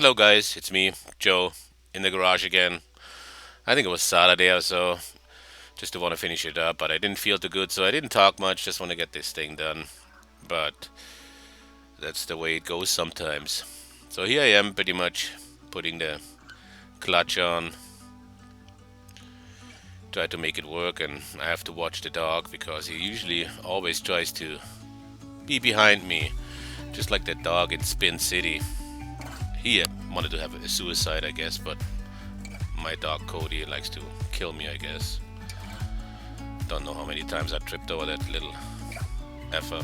Hello, guys. It's me, Joe, in the garage again. I think it was Saturday or so. Just to want to finish it up, but I didn't feel too good, so I didn't talk much. Just want to get this thing done. But that's the way it goes sometimes. So here I am, pretty much putting the clutch on, try to make it work, and I have to watch the dog because he usually always tries to be behind me, just like that dog in Spin City. He wanted to have a suicide, I guess, but my dog Cody likes to kill me, I guess. Don't know how many times I tripped over that little effer.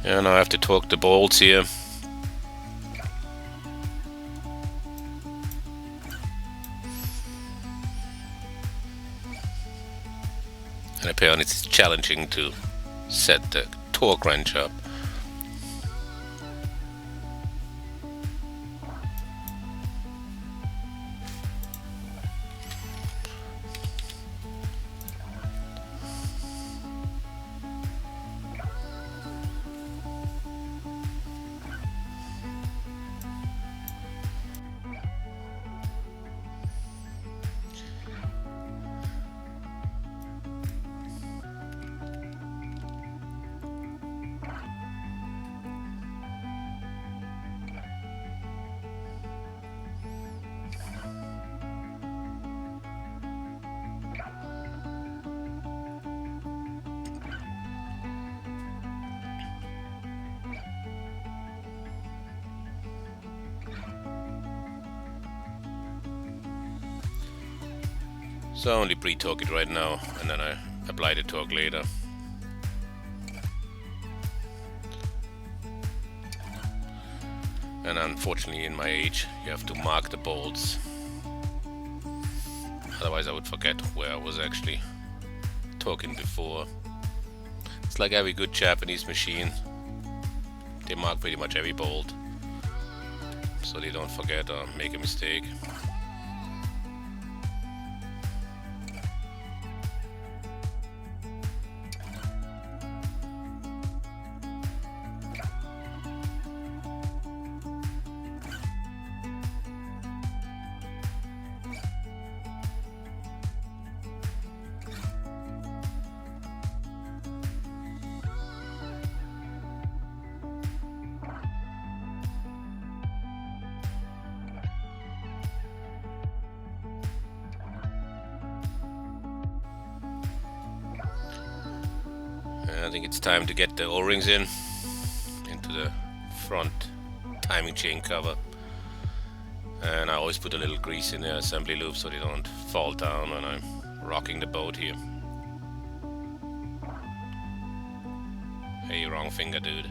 Yeah, now I have to torque the bolts here. And apparently it's challenging to set the torque wrench up. So I only pre-torque it right now, and then I apply the torque later. And unfortunately, in my age, you have to mark the bolts. Otherwise, I would forget where I was actually torquing before. It's like every good Japanese machine. They mark pretty much every bolt, so they don't forget or make a mistake. And I think it's time to get the O-rings into the front timing chain cover. And I always put a little grease in the assembly loop so they don't fall down when I'm rocking the boat here. Hey, wrong finger, dude.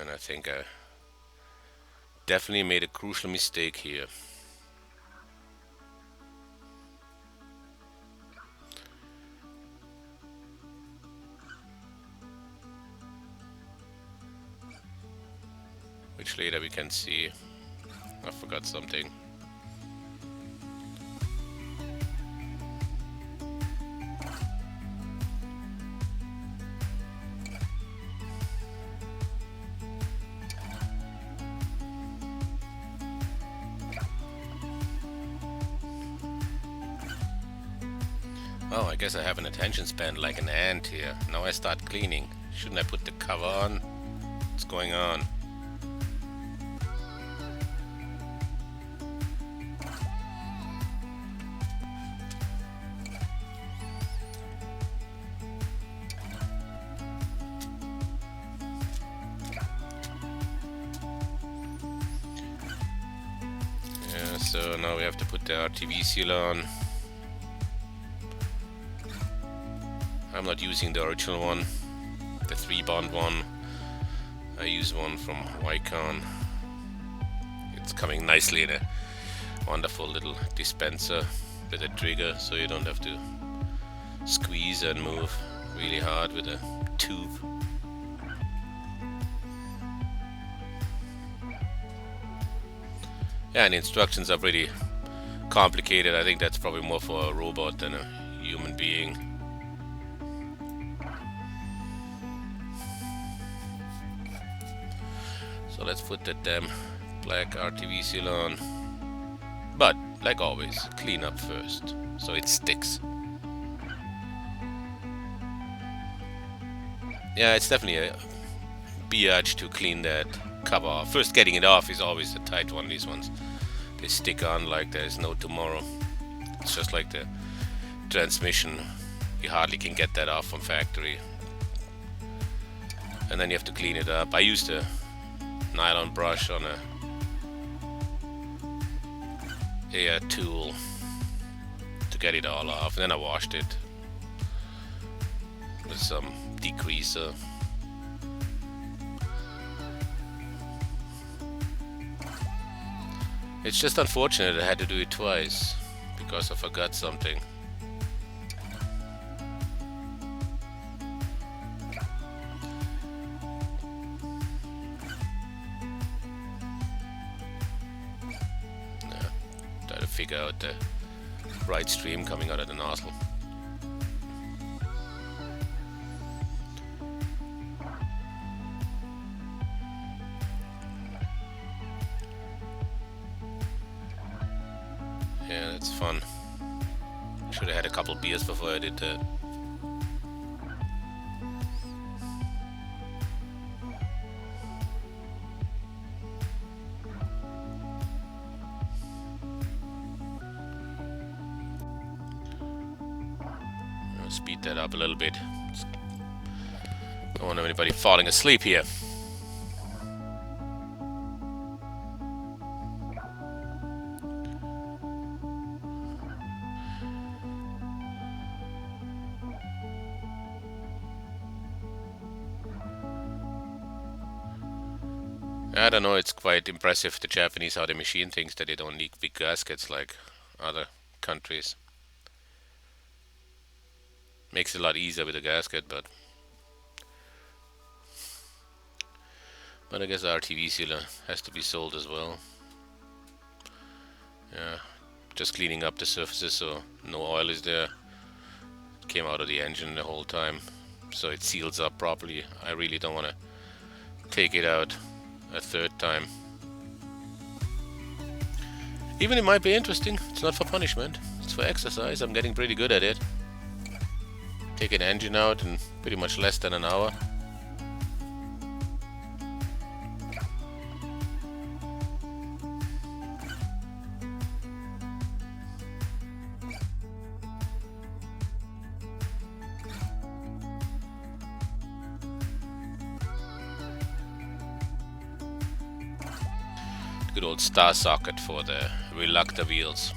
And I think I definitely made a crucial mistake here. Which later we can see. I forgot something. Oh, I guess I have an attention span like an ant here. Now I start cleaning. Shouldn't I put the cover on? What's going on? So now we have to put the RTV seal on. I'm not using the original one, the 3-bond one. I use one from Wycon. It's coming nicely in a wonderful little dispenser with a trigger, so you don't have to squeeze and move really hard with a tube. Yeah, and the instructions are pretty complicated. I think that's probably more for a robot than a human being. So let's put that damn black RTV seal on. But, like always, clean up first, so it sticks. Yeah, it's definitely a biatch to clean that cover off. First, getting it off is always a tight one, these ones. They stick on like there's no tomorrow. It's just like the transmission. You hardly can get that off from factory. And then you have to clean it up. I used a nylon brush on a tool to get it all off, and then I washed it with some degreaser. It's just unfortunate I had to do it twice because I forgot something. Try to figure out the right stream coming out of the nozzle. Yeah, that's fun. Should have had a couple beers before I did that. I'll speed that up a little bit. Don't want anybody falling asleep here. I don't know, it's quite impressive, the Japanese, how they machine things, that they don't need big gaskets like other countries. Makes it a lot easier with a gasket, but I guess RTV sealer has to be sold as well. Yeah, just cleaning up the surfaces so no oil is there. It came out of the engine the whole time, so it seals up properly. I really don't want to take it out a third time. Even it might be interesting. It's not for punishment, it's for exercise. I'm getting pretty good at it. Take an engine out in pretty much less than an hour. Good old star socket for the reluctor wheels.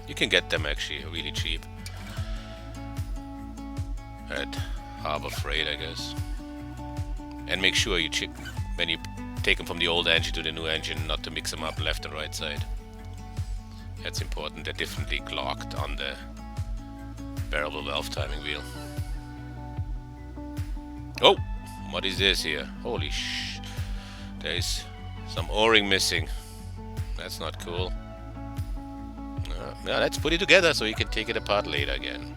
You can get them actually really cheap at Harbor Freight, I guess. And make sure you check when you take them from the old engine to the new engine not to mix them up left and right side. That's important. They're differently clocked on the variable valve timing wheel. Oh, what is this here? Holy sh! There's some O-ring missing. That's not cool. Now let's put it together so you can take it apart later again.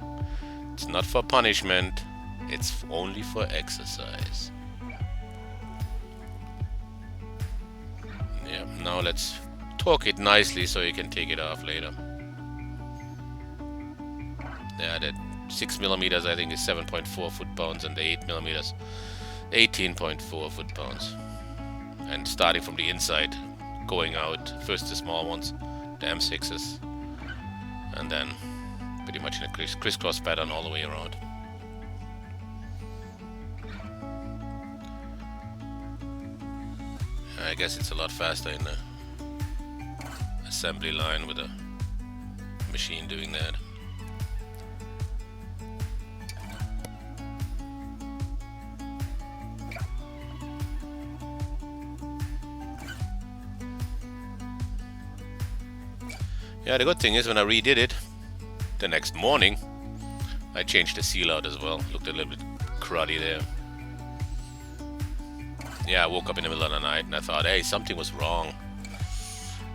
It's not for punishment, it's only for exercise. Yeah, now let's torque it nicely so you can take it off later. Yeah, that 6mm I think is 7.4 foot-pounds and the 8mm 18.4 foot-pounds. And starting from the inside, going out, first the small ones, the M6s, and then pretty much in a crisscross pattern all the way around. I guess it's a lot faster in the assembly line with a machine doing that. Yeah, the good thing is when I redid it the next morning, I changed the seal out as well. Looked a little bit cruddy there. Yeah, I woke up in the middle of the night and I thought, hey, something was wrong.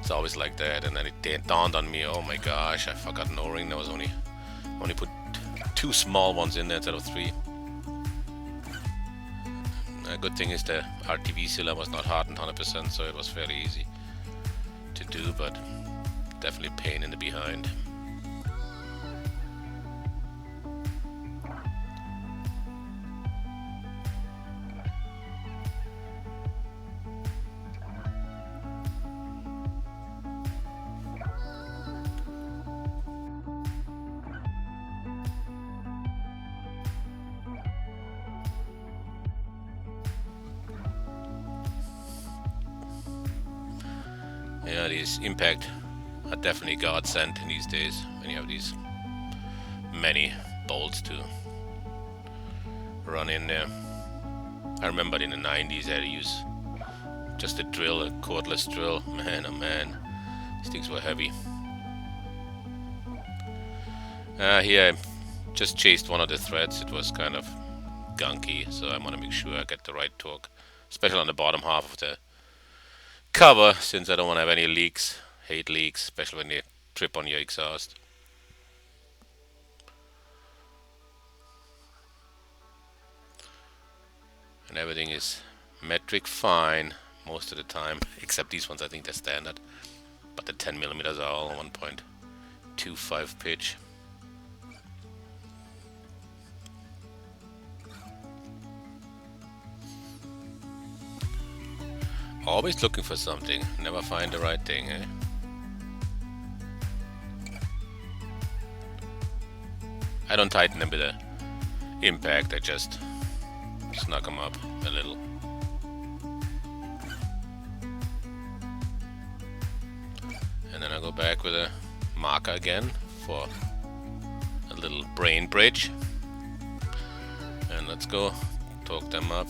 It's always like that, and then it dawned on me, oh my gosh, I forgot an O-ring. There was only put 2 small ones in there instead of 3. A good thing is the RTV sealer was not hardened 100%, so it was fairly easy to do, but definitely pain in the behind. Yeah, these impact are definitely godsend in these days when you have these many bolts to run in there. I remember in the 90s I had to use just a drill, a cordless drill. Man, oh man, these things were heavy. Here I just chased one of the threads. It was kind of gunky, so I want to make sure I get the right torque, especially on the bottom half of the cover, since I don't want to have any leaks. Hate leaks, especially when they trip on your exhaust. And everything is metric fine most of the time, except these ones. I think they're standard, but the 10mm are all 1.25 pitch. Always looking for something, never find the right thing, eh? I don't tighten them with the impact, I just snug them up a little. And then I go back with a marker again for a little brain bridge. And let's go torque them up.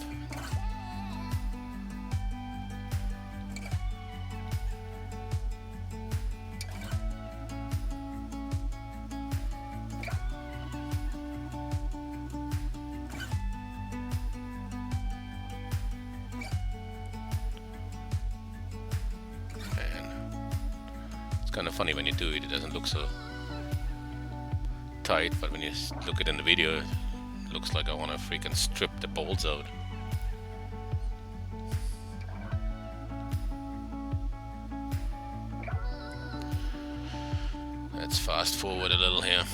Kind of funny when you do it, it doesn't look so tight, but when you look at it in the video, it looks like I want to freaking strip the bolts out. Let's fast forward a little here.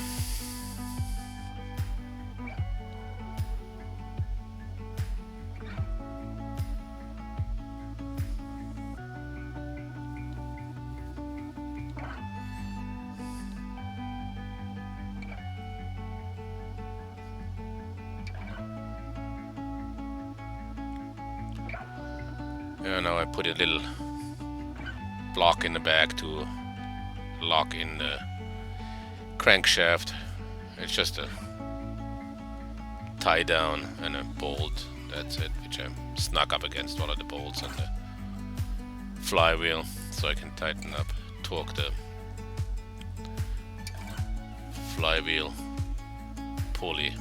Yeah, now I put a little block in the back to lock in the crankshaft. It's just a tie down and a bolt, that's it, which I snug up against one of the bolts on the flywheel so I can tighten up, torque the flywheel pulley.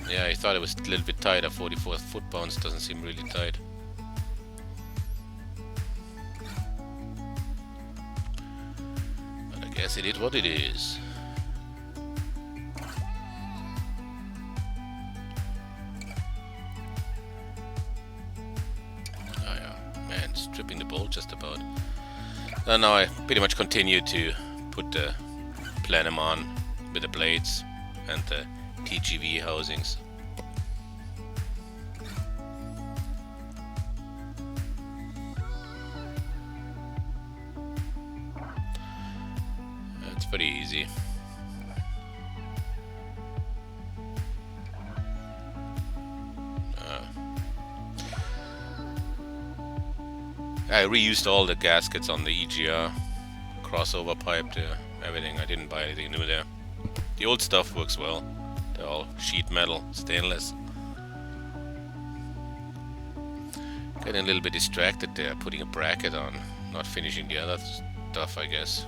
Yeah, I thought it was a little bit tighter. 44 foot-pounds doesn't seem really tight. But I guess it is what it is. Oh yeah, man, stripping the bolt just about. And now I pretty much continue to put the Plenum on with the blades and the TGV housings. It's pretty easy. I reused all the gaskets on the EGR, crossover pipe, everything. I didn't buy anything new there. The old stuff works well. They're all sheet metal, stainless. Getting a little bit distracted there, putting a bracket on, not finishing the other stuff, I guess.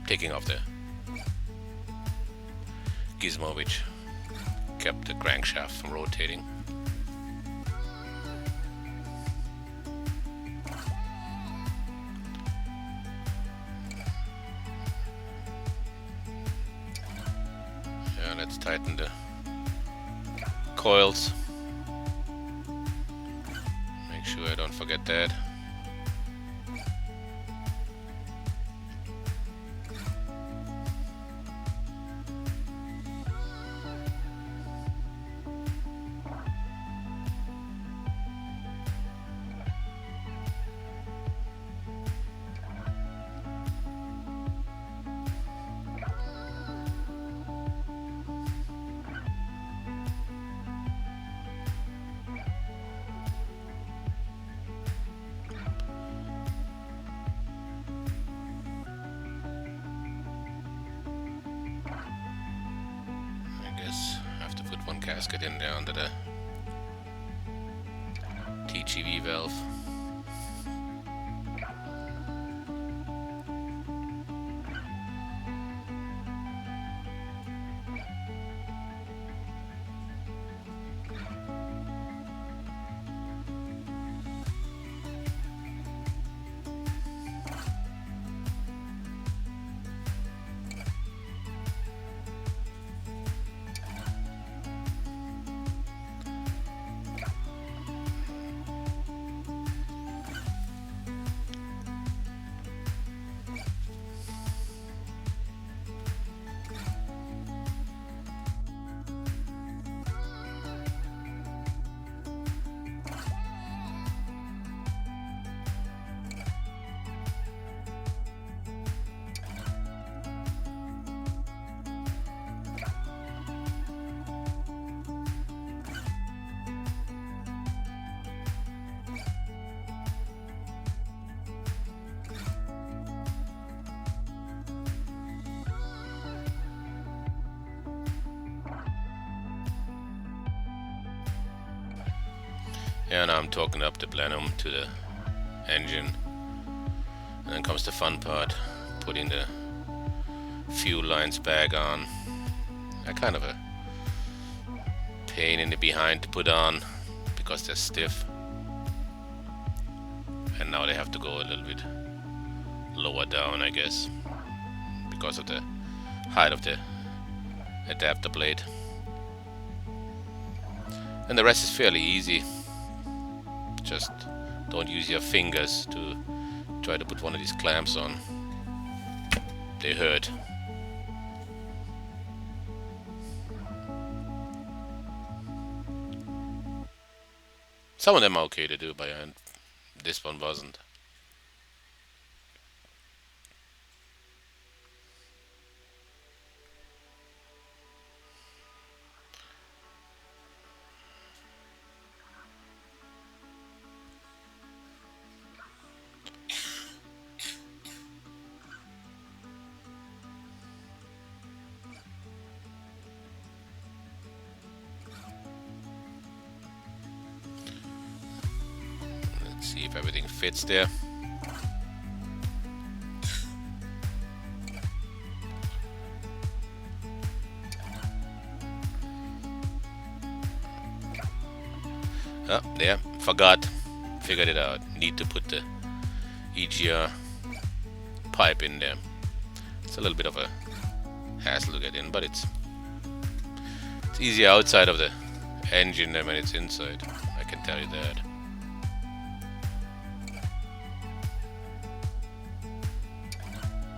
Taking off the gizmo which kept the crankshaft from rotating. Yeah, let's tighten the coils. Make sure I don't forget that. Gasket in there under the TGV valve. Yeah, now I'm torquing up the Plenum to the engine. And then comes the fun part, putting the fuel lines back on. They're kind of a pain in the behind to put on because they're stiff. And now they have to go a little bit lower down, I guess, because of the height of the adapter blade. And the rest is fairly easy. Just don't use your fingers to try to put one of these clamps on. They hurt. Some of them are okay to do by hand. This one wasn't. See if everything fits there. Oh, there. Forgot. Figured it out. Need to put the EGR pipe in there. It's a little bit of a hassle to get in, but it's easier outside of the engine than when it's inside. I can tell you that.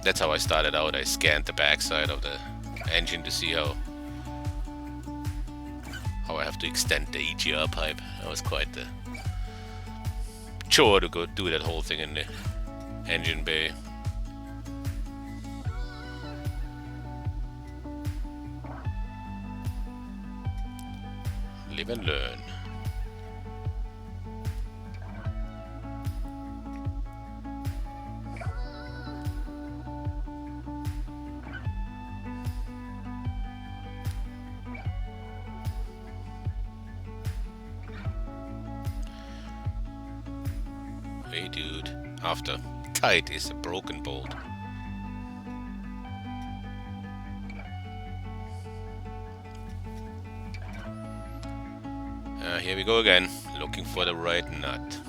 That's how I started out. I scanned the backside of the engine to see how I have to extend the EGR pipe. That was quite the chore to go do that whole thing in the engine bay. Live and learn. Hey dude, after tight is a broken bolt. Here we go again, looking for the right nut.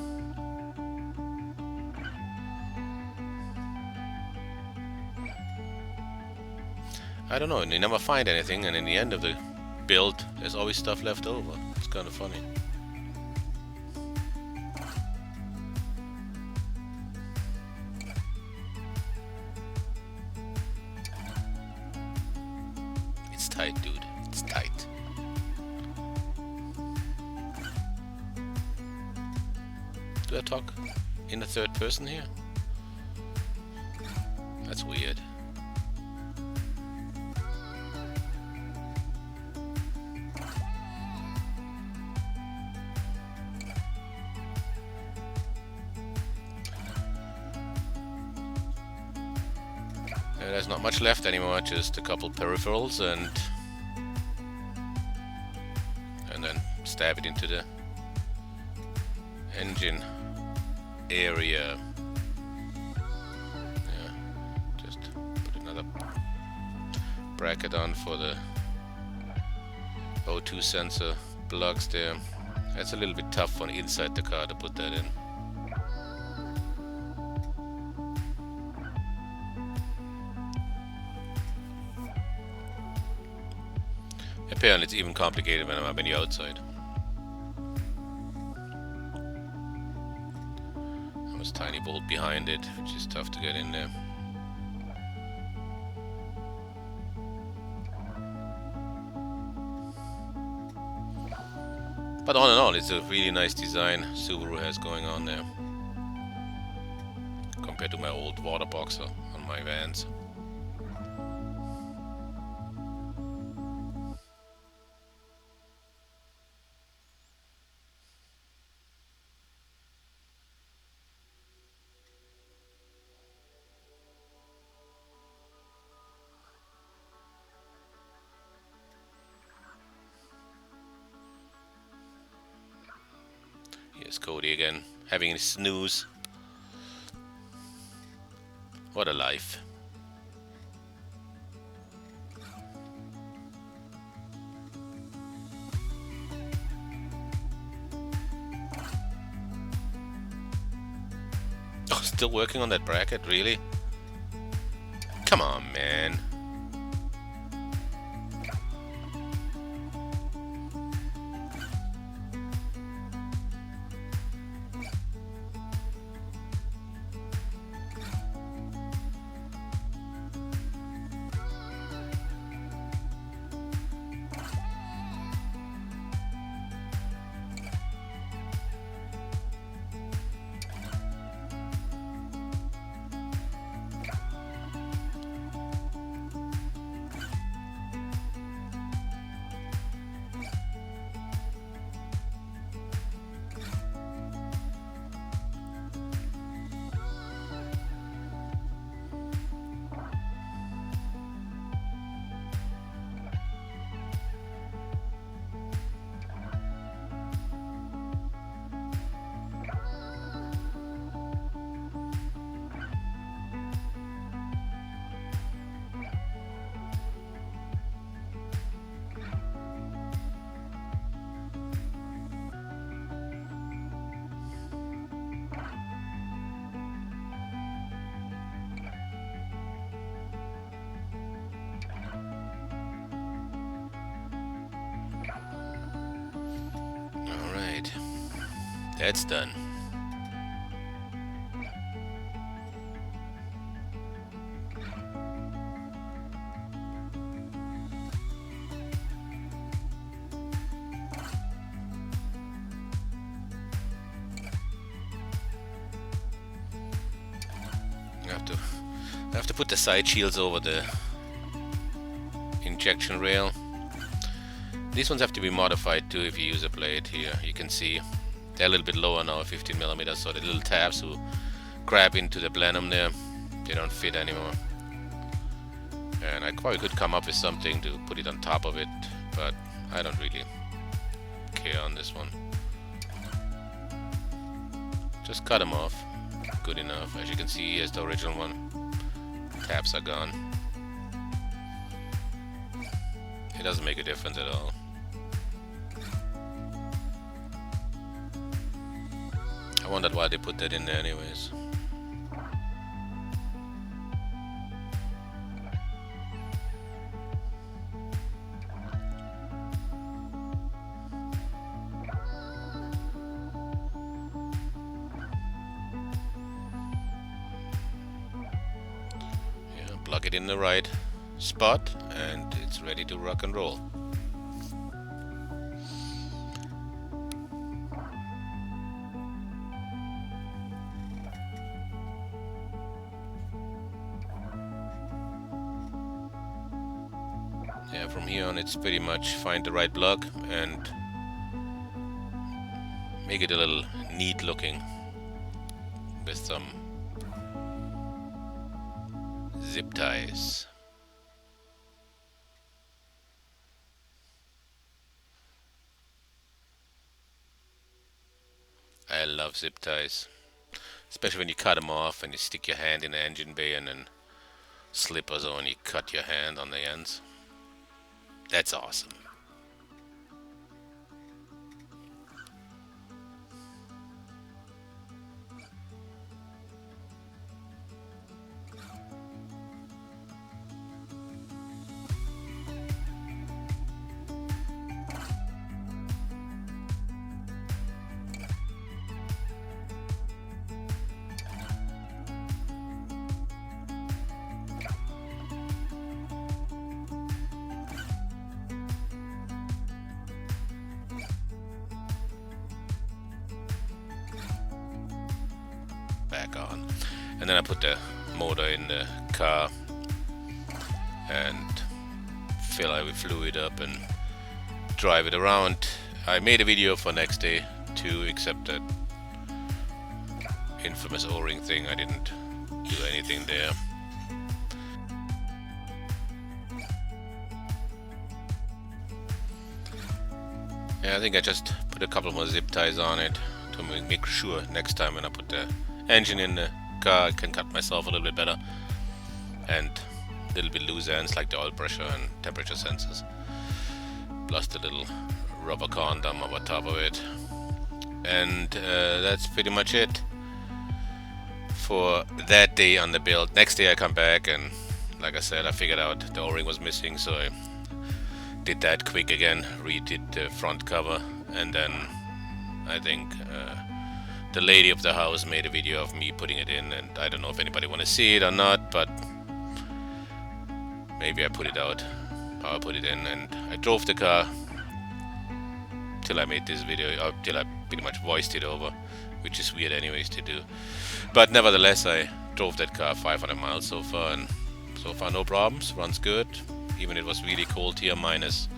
I don't know, and you never find anything, and in the end of the build, there's always stuff left over. It's kind of funny. It's tight, dude. It's tight. Do I talk in the third person here? That's weird. There's not much left anymore, just a couple peripherals and then stab it into the engine area. Yeah, just put another bracket on for the O2 sensor plugs there. That's a little bit tough on inside the car to put that in. Apparently it's even complicated when I'm on the outside. There's a tiny bolt behind it, which is tough to get in there. But all in all, it's a really nice design Subaru has going on there, compared to my old water boxer on my vans. Here's Cody again, having a snooze. What a life. Oh, still working on that bracket, really? Come on, man. Alright, that's done. I have to put the side shields over the injection rail. These ones have to be modified too if you use a blade here. You can see they're a little bit lower now, 15mm, so the little tabs will grab into the plenum there. They don't fit anymore. And I probably could come up with something to put it on top of it, but I don't really care on this one. Just cut them off. Good enough. As you can see, here's the original one. Tabs are gone. It doesn't make a difference at all. I wondered why they put that in there anyways. Plug it in the right spot and it's ready to rock and roll. Yeah, from here on it's pretty much find the right plug and make it a little neat looking with some zip ties. I love zip ties, especially when you cut them off and you stick your hand in the engine bay and then slip or so and you cut your hand on the ends. That's awesome. Back on, and then I put the motor in the car and fill it with fluid up and drive it around. I made a video for next day too, except that infamous O-ring thing, I didn't do anything there. Yeah, I think I just put a couple more zip ties on it to make sure next time when I put the engine in the car I can cut myself a little bit better, and a little bit loose ends like the oil pressure and temperature sensors, plus the little rubber condom over top of it. And that's pretty much it for that day on the build. Next day I come back and like I said, I figured out the O-ring was missing, so I did that quick again, redid the front cover, and then I think the lady of the house made a video of me putting it in, and I don't know if anybody want to see it or not, but maybe I put it out how I put it in. And I drove the car till I made this video, or till I pretty much voiced it over, which is weird anyways to do, but nevertheless I drove that car 500 miles so far, and so far no problems, runs good. Even it was really cold here, minus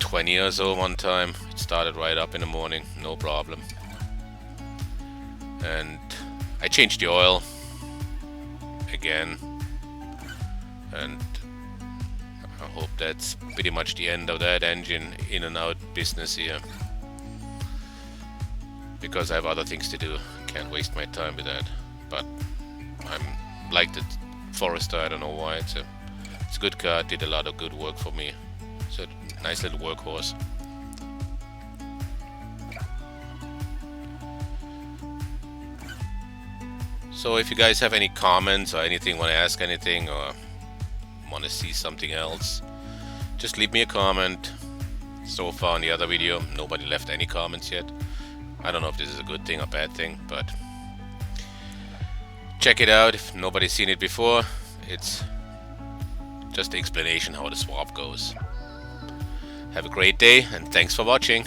20 or so one time. It started right up in the morning, no problem. And I changed the oil again, and I hope that's pretty much the end of that engine in and out business here, because I have other things to do, can't waste my time with that. But I'm like the Forester, I don't know why, it's a good car, did a lot of good work for me. It's a nice little workhorse. So if you guys have any comments or anything, want to ask anything or want to see something else, just leave me a comment. So far in the other video, nobody left any comments yet. I don't know if this is a good thing or bad thing, but check it out if nobody's seen it before. It's just the explanation how the swap goes. Have a great day and thanks for watching.